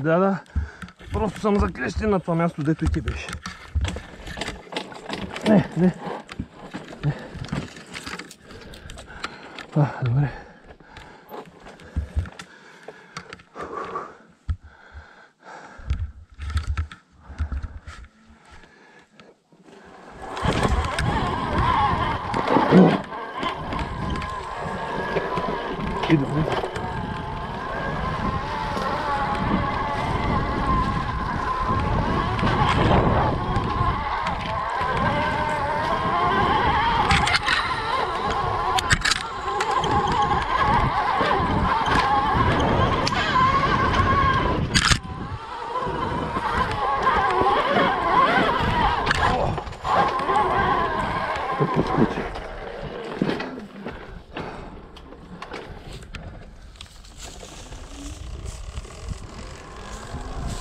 Да. Просто съм заклещен на това място, дето и ти беше. Не. Добре. Идем.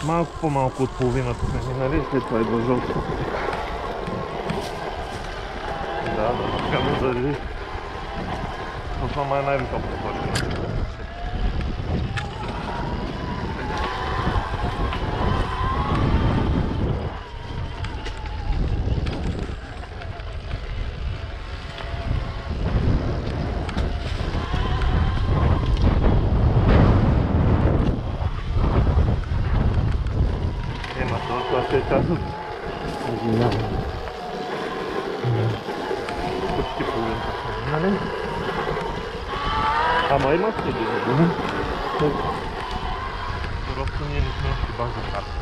Малко по-малко от половината сме минали, след това идва жълто. Да, така заради. Но това е най-високата точка. Това е част от почти половинка. Нали? Ама има следи. Просто ние не сме още бак за карта.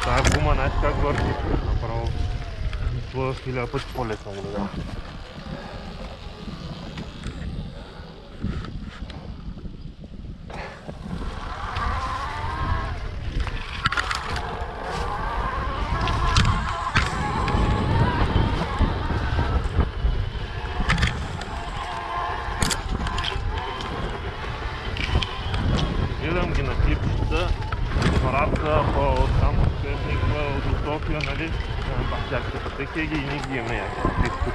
Тая гума знаеш как върти. Направо твоя 1000 пъти по-лесно го дадам. Гледам ги на клипчета, Враца, там от Перник, от София, нали? Всяките пътеки ги и ние ги имаме някакви тук.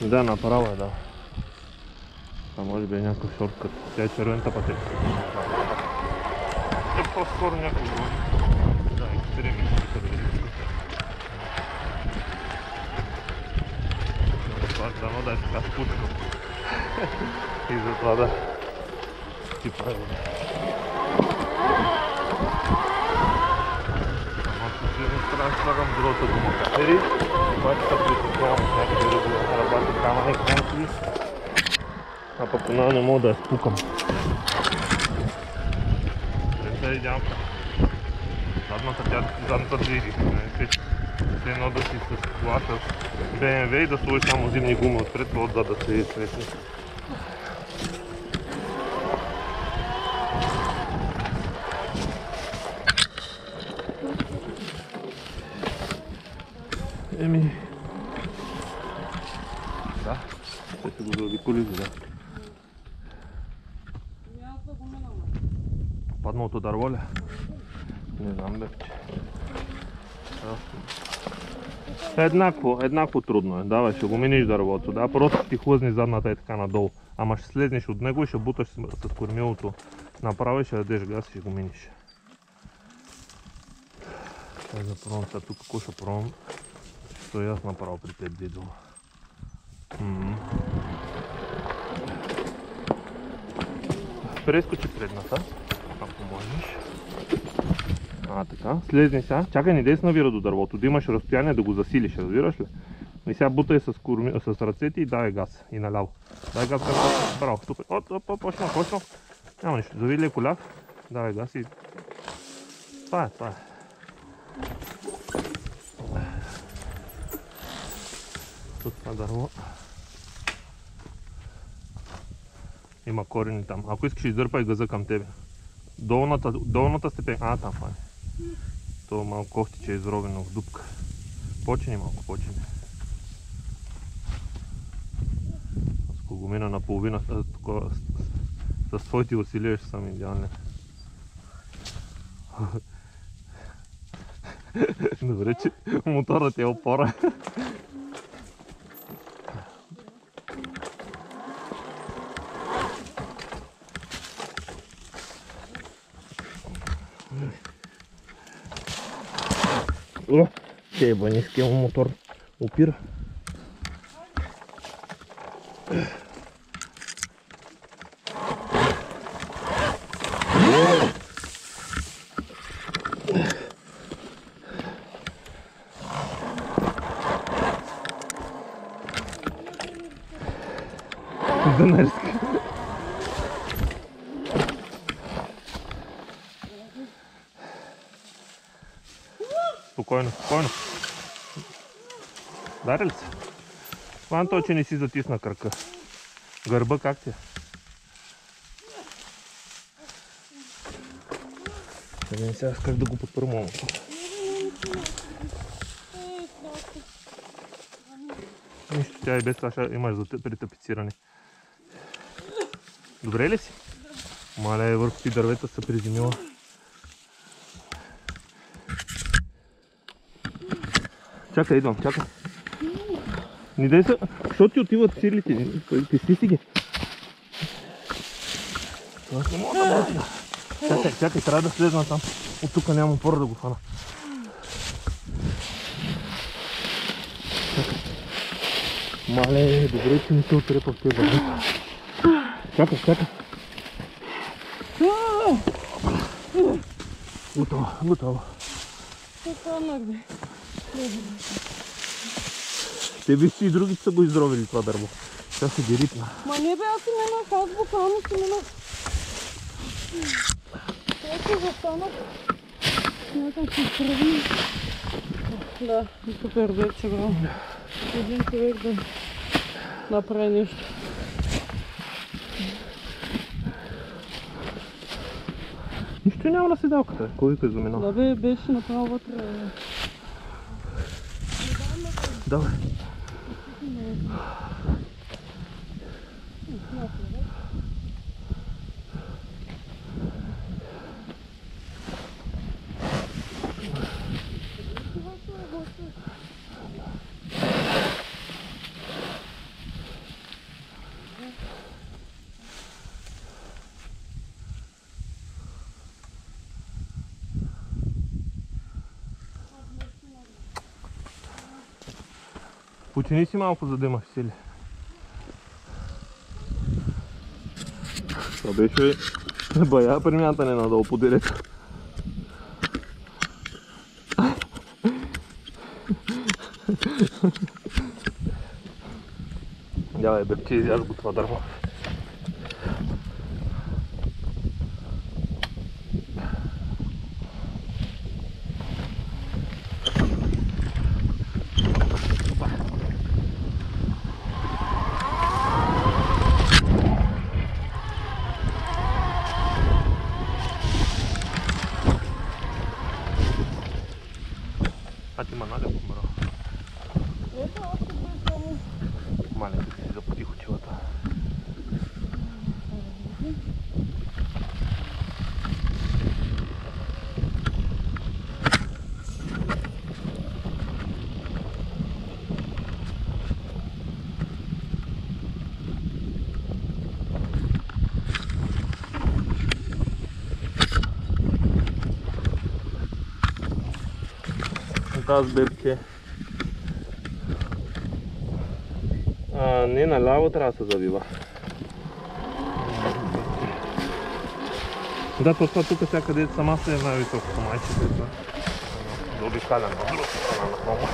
Да, направо е, да. Това може би е някакъв шорткът. Тя е червената пътека. Е по-скоро някакво друго. Да, екстреми ще бъде тук. Дано да е така спускам. И затова да си правим. Ама последно трябва да слагам другата гума катери. Обаче са притоплявам с някакви работи камъни, конки. А пък она не мога да я спукам. Тя е идеалка. Задната двири. Все едно да си с кола с BMW и да сложиш само зимни гуми отпред, това отзад да се изсветни. Да, ще се го заобиколи, да. Падналото дърво ли? Не знам, бе. Еднакво трудно е. Давай, ще го миниш дървото. Да, просто ти хлъзни задната и така надолу. Ама ще слезнеш от него и ще буташ с кормилото направо и ще дадеш газ и ще го миниш. Тай да пробвам сега тук, какво ще пробвам? Ще стоя аз направо при теб, дедо. Прескочи предната, ако можеш. Така, слезни сега. Чакай, не дей с навира до дървото, да имаш разстояние да го засилиш, разбираш ли? И сега бутай с ръцете и давай газ. И наляво. Давай газ, браво, супер. Почнал. Няма нищо, завили леко ляв. Давай газ и... Това е. Тут това дърво. Има корени там. Ако искаш, издърпай газа към тебе. Долната степен... там това е. То малко кофтиче е изровено в дупка. Почини малко, Ако го мина наполовина, с твоите усилия ще съм идеален. Добре, че моторът е опора. О, те е ниския мотор опира. Дънерски. Спокойно, спокойно. Дари ли се? Ванто, че не си затисна кръка. Гърба как ти е? Да не сега как да го подпърмам. Нищо, тя и без това ще имаш за притапициране. Добре ли си? Мале, върху ти дървета са приземила. Чакай, идвам, чакай. Не дай са, защото ти отиват сирлите, пести си ги. Аз не мога да бъда. Чакай, чакай, трябва да слезна там. От тук няма опора да го фана. Чакай. Мале, добре, че не се отрепа в тези дървета. Чакай, чакай. Готово, готово. Те вижте и другите са го изровили това дърво. Тя се ги ритна. Ма не бе, аз си минах, аз буквално си минах. Ето застанах. Смятам си тръгна. Да, супер вече, браво. Един човек да направи нещо. Нищо няма на седалката. Кой е заминал? Да бе, беше направо вътре. Давай. Почини си малко, за да имаш сили. Това беше бая премятане надолу по дерето. Давай, бебче, изяз го това дърво. А ти ма наля помра. Ето, аз ще бъде само. Маленко си запотих очилата. Тази бебче. Не, наляво трябва да се завива. Да, това тук сега където сама се е най-високото майче. Да обикалям на другата страна на хрома.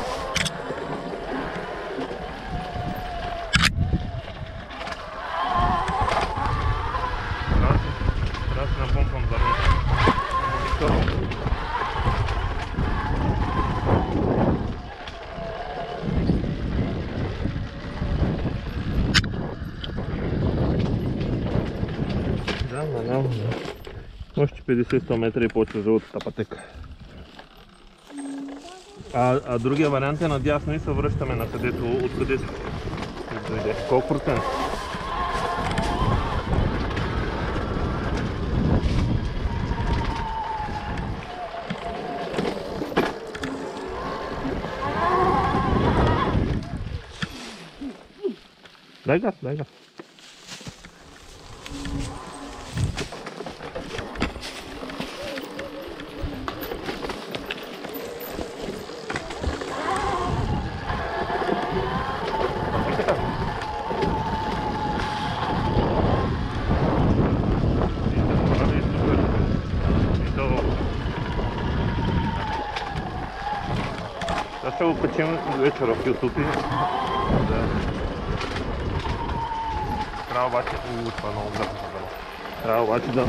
Трябва да се напомпам дървета. Още 50-100 метра и почва жълтата пътека. А другия вариант е надясно и се връщаме на където, откъде се дойде. Колко процент? Дай газ, дай газ. ще го качим вечера в YouTube. Да. Трябва обаче... това е много гъсно. Трябва обаче да